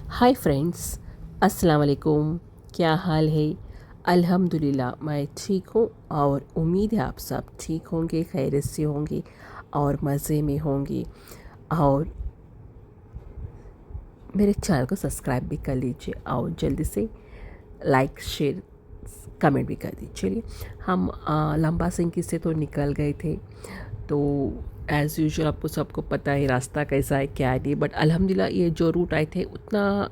Hi friends, अस्सलाम वालेकुम। क्या हाल है? अल्हम्दुलिल्लाह मैं ठीक हूँ और उम्मीद है आप सब ठीक होंगे, खैरियत से होंगे और मज़े में होंगे। और मेरे चैनल को सब्सक्राइब भी कर लीजिए और जल्दी से लाइक शेयर कमेंट भी कर दीजिए। चलिए, हम लंबा सिंकी से तो निकल गए थे। तो एज़ यूजुअल आपको सबको पता है रास्ता कैसा है क्या है नहीं, बट अल्हम्दुलिल्लाह ये जो रूट आए थे उतना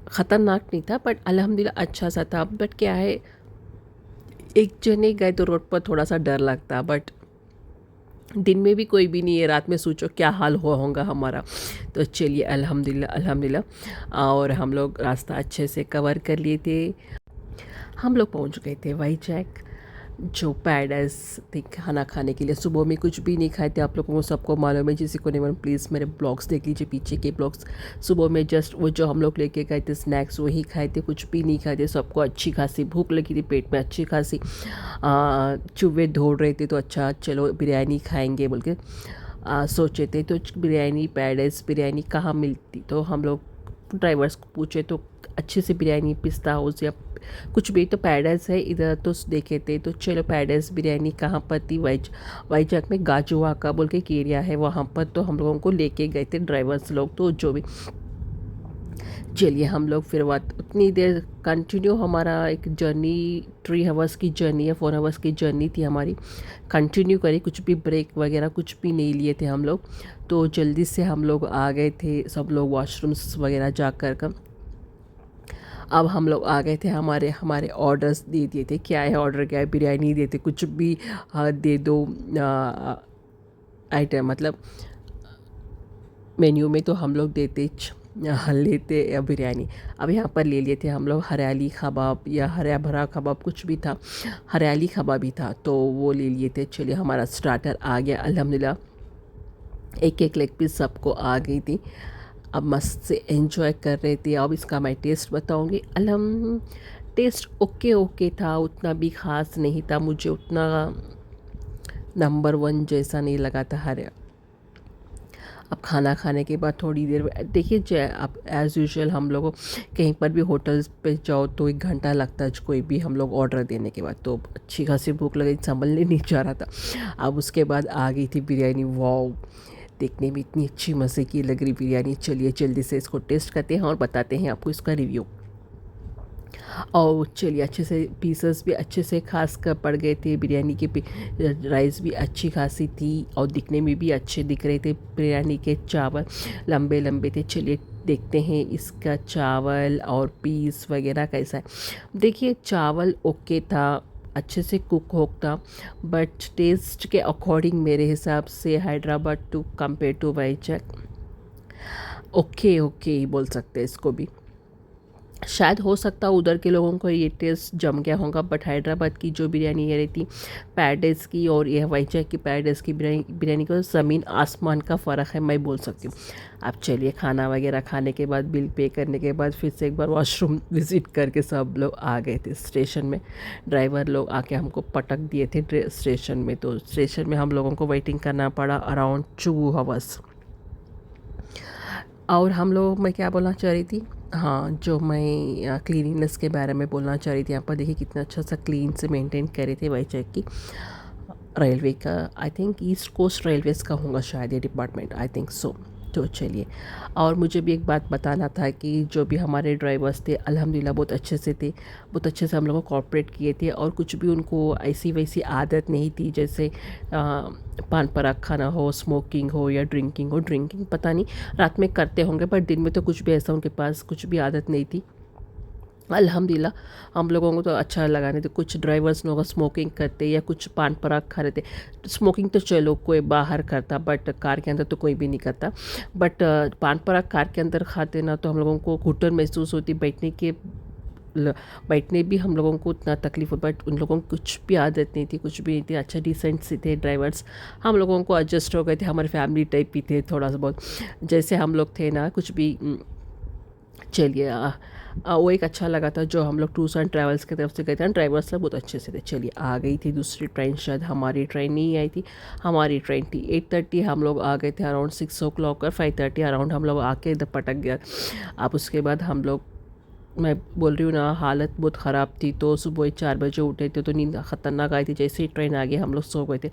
ख़तरनाक नहीं था, बट अल्हम्दुलिल्लाह अच्छा सा था। बट क्या है, एक जने गए तो रोड पर थोड़ा सा डर लगता, बट दिन में भी कोई भी नहीं है, रात में सोचो क्या हाल हुआ होगा हमारा। तो चलिए, अल्हम्दुलिल्लाह अल्हम्दुलिल्लाह। और हम लोग रास्ता अच्छे से कवर कर लिए थे। हम लोग पहुंच गए थे वाईजैक, जो पैडस थे खाना खाने के लिए। सुबह में कुछ भी नहीं खाए थे, आप लोगों को सबको मालूम है। जिसी को नहीं मालूम प्लीज़ मेरे ब्लॉग्स देख लीजिए, पीछे के ब्लॉग्स। सुबह में जस्ट वो जो हम लोग लेके गए थे स्नैक्स वही खाए थे, कुछ भी नहीं खाए थे। सबको अच्छी खासी भूख लगी थी, पेट में अच्छी खासी चूहे दौड़ रहे थे। तो अच्छा चलो बिरयानी खाएंगे बोल के सोचे थे। तो बिरयानी, पैडस बिरयानी कहाँ मिलती, तो हम लोग ड्राइवर्स को पूछे तो अच्छे से बिरयानी पिस्ता हाउस या कुछ भी तो पैडस है इधर, तो देखे थे। तो चलो पैडस बिरयानी कहाँ पर थी, वाईजैक में गाजुआ का बोल के एक एरिया है वहाँ पर। तो हम लोगों को लेके गए थे ड्राइवर्स लोग, तो जो भी। चलिए हम लोग फिर बात उतनी देर कंटिन्यू, हमारा एक जर्नी 3 आवर्स की जर्नी या 4 आवर्स की जर्नी थी हमारी। कंटिन्यू करी, कुछ भी ब्रेक वगैरह कुछ भी नहीं लिए थे हम लोग। तो जल्दी से हम लोग आ गए थे, सब लोग वॉशरूम्स वगैरह जा कर। अब हम लोग आ गए थे, हमारे हमारे ऑर्डर्स दे दिए थे। क्या है ऑर्डर, क्या है, बिरयानी देते कुछ भी दे दो आइटम, मतलब मेन्यू में तो हम लोग देते लेते बिरयानी। अब यहाँ पर ले लिए थे हम लोग हरियाली कबाब या हरा भरा कबाब, कुछ भी था, हरियाली कबाब भी था, तो वो ले लिए थे। चलिए हमारा स्टार्टर आ गया अल्हम्दुलिल्लाह। एक एक लेग पीस सबको आ गई थी। अब मस्त से एंजॉय कर रहे थे। अब इसका मैं टेस्ट बताऊंगी। टेस्ट ओके ओके था, उतना भी ख़ास नहीं था, मुझे उतना नंबर वन जैसा नहीं लगा था। हर अब खाना खाने के बाद थोड़ी देर देखिए, अब एज़ यूजुअल हम लोग कहीं पर भी होटल्स पे जाओ तो 1 घंटा लगता है कोई भी हम लोग ऑर्डर देने के बाद। तो अच्छी खासी भूख लगी, संभलने नहीं जा रहा था। अब उसके बाद आ गई थी बिरयानी। वाओ, देखने में इतनी अच्छी मज़े की लग रही बिरयानी। चलिए जल्दी से इसको टेस्ट करते हैं और बताते हैं आपको इसका रिव्यू। और चलिए, अच्छे से पीसेस भी अच्छे से खास कर पड़ गए थे बिरयानी के। राइस भी अच्छी खासी थी और दिखने में भी अच्छे दिख रहे थे। बिरयानी के चावल लंबे लंबे थे। चलिए देखते हैं इसका चावल और पीस वगैरह कैसा है। देखिए चावल ओके था, अच्छे से कुक हो था, बट टेस्ट के अकॉर्डिंग मेरे हिसाब से Hyderabad to compare to Vizag okay okay ही बोल सकते हैं इसको भी। शायद हो सकता उधर के लोगों को ये टेस्ट जम गया होगा, बट हैदराबाद की जो बिरयानी ये रहती पैडेस की और यह वाईजैक की पैडेस की बिरयानी को ज़मीन आसमान का फ़र्क है, मैं बोल सकती हूँ। अब चलिए खाना वगैरह खाने के बाद, बिल पे करने के बाद, फिर से एक बार वॉशरूम विज़िट करके सब लोग आ गए थे स्टेशन में। ड्राइवर लोग आके हमको पटक दिए थे स्टेशन में। तो स्टेशन में हम लोगों को वेटिंग करना पड़ा अराउंड 2 आवर्स। और हम लोग, मैं क्या बोलना चाह रही थी, हाँ, जो मैं क्लीनिनेस के बारे में बोलना चाह रही थी। यहाँ पर देखिए कितना अच्छा सा क्लीन से मेंटेन करे थे वाईजैक की रेलवे का। I think East Coast Railways का होगा शायद ये डिपार्टमेंट, आई थिंक सो। तो चलिए, और मुझे भी एक बात बताना था कि जो भी हमारे ड्राइवर्स थे अल्हम्दुलिल्लाह बहुत अच्छे से थे, बहुत अच्छे से हम लोगों को कॉर्पोरेट किए थे। और कुछ भी उनको ऐसी वैसी आदत नहीं थी, जैसे पान पराग खाना हो, स्मोकिंग हो या ड्रिंकिंग हो। ड्रिंकिंग पता नहीं रात में करते होंगे, पर दिन में तो कुछ भी ऐसा उनके पास कुछ भी आदत नहीं थी। अल्हम्दुलिल्लाह हम लोगों को तो अच्छा लगा। नहीं तो कुछ ड्राइवर्स लोग स्मोकिंग करते या कुछ पान पराग खा रहे थे। स्मोकिंग तो चलो कोई बाहर करता, बट कार के अंदर तो कोई भी नहीं करता। बट पान पराग कार के अंदर खाते ना, तो हम लोगों को घुटन महसूस होती, बैठने भी हम लोगों को उतना तकलीफ हो। बट उन लोगों को कुछ भी आदत नहीं थी, कुछ भी नहीं थी, अच्छा डिसेंट से थे ड्राइवर्स। हम लोगों को एडजस्ट हो गए थे, हमारे फैमिली टाइप भी थे थोड़ा सा बहुत। जैसे हम लोग थे ना, कुछ भी चलिए वो एक अच्छा लगा था जो हम लोग टूर्स एंड ट्रैवल्स की तरफ से गए थे, ड्राइवर्स सब बहुत अच्छे से थे। चलिए आ गई थी दूसरी ट्रेन, शायद हमारी ट्रेन नहीं आई थी, हमारी ट्रेन थी 8:30, हम लोग आ गए थे अराउंड 6 o'clock और 5:30 अराउंड हम लोग आके इधर पटक गया। अब उसके बाद हम लोग, मैं बोल रही हूँ ना, हालत बहुत ख़राब थी। तो सुबह ही 4 बजे उठे थे तो नींद ख़तरनाक आई थी, जैसे ही ट्रेन आ गई हम लोग सो गए थे।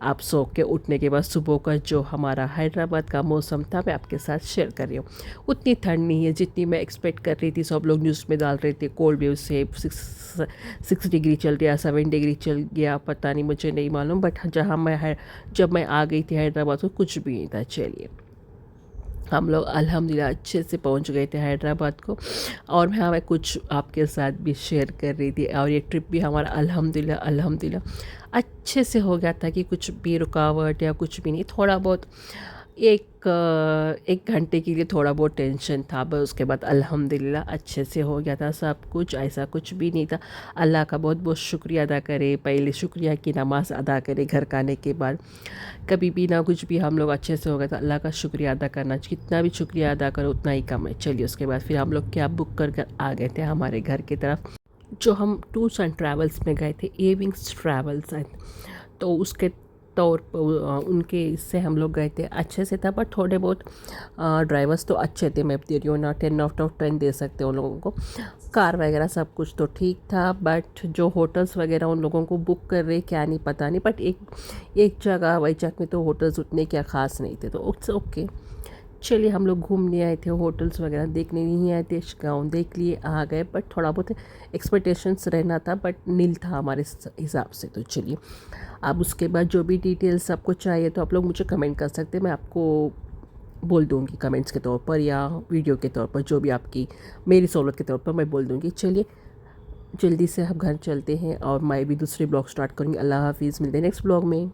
आप सो के उठने के बाद सुबह का जो हमारा हैदराबाद का मौसम था मैं आपके साथ शेयर कर रही हूँ। उतनी ठंड नहीं है जितनी मैं एक्सपेक्ट कर रही थी। सब लोग न्यूज़ में डाल रहे थे कोल्ड वेव से 6 डिग्री चल गया, 7 डिग्री चल गया, पता नहीं, मुझे नहीं मालूम। बट जब मैं आ गई थी हैदराबाद तो कुछ भी नहीं था। चलिए हम लोग अल्हम्दुलिल्लाह अच्छे से पहुंच गए थे हैदराबाद को, और मैं कुछ आपके साथ भी शेयर कर रही थी। और ये ट्रिप भी हमारा अल्हम्दुलिल्लाह अल्हम्दुलिल्लाह अच्छे से हो गया था कि कुछ भी रुकावट या कुछ भी नहीं। थोड़ा बहुत एक घंटे के लिए थोड़ा बहुत टेंशन था, बस उसके बाद अल्हम्दुलिल्लाह अच्छे से हो गया था सब कुछ, ऐसा कुछ भी नहीं था। अल्लाह का बहुत बहुत शुक्रिया अदा करें, पहले शुक्रिया की नमाज़ अदा करें घर का आने के बाद। कभी भी ना कुछ भी हम लोग अच्छे से हो गया था। अल्लाह का शुक्रिया अदा करना, जितना भी शुक्रिया अदा करो उतना ही कम है। चलिए उसके बाद फिर हम लोग कैब बुक कर कर आ गए थे हमारे घर की तरफ। जो हम टूर्स एंड ट्रैवल्स में गए थे, ए विंग्स ट्रैवल्स है, तो उसके तौर पर उनके इससे हम लोग गए थे, अच्छे से था। पर थोड़े बहुत ड्राइवर्स तो अच्छे थे, मैं दे रही हूँ ना 10 out of 10 दे सकते हैं उन लोगों को। कार वगैरह सब कुछ तो ठीक था, बट जो होटल्स वगैरह उन लोगों को बुक कर रहे क्या नहीं पता नहीं। बट एक जगह वैजाग में तो होटल्स उतने क्या ख़ास नहीं थे, तो इट्स ओके। चलिए हम लोग घूमने आए थे, होटल्स वगैरह देखने नहीं आए थे, गाँव देख लिए आ गए। बट थोड़ा बहुत एक्सपेक्टेशंस रहना था, बट नील था हमारे हिसाब से। तो चलिए अब उसके बाद जो भी डिटेल्स आपको चाहिए तो आप लोग मुझे कमेंट कर सकते हैं, मैं आपको बोल दूँगी कमेंट्स के तौर पर या वीडियो के तौर पर, जो भी आपकी मेरी सहूलत के तौर पर मैं बोल दूँगी। चलिए जल्दी से हम घर चलते हैं और मैं भी दूसरे ब्लॉग स्टार्ट करूँगी। अल्लाह हाफिज़, मिलते हैं नेक्स्ट ब्लॉग में।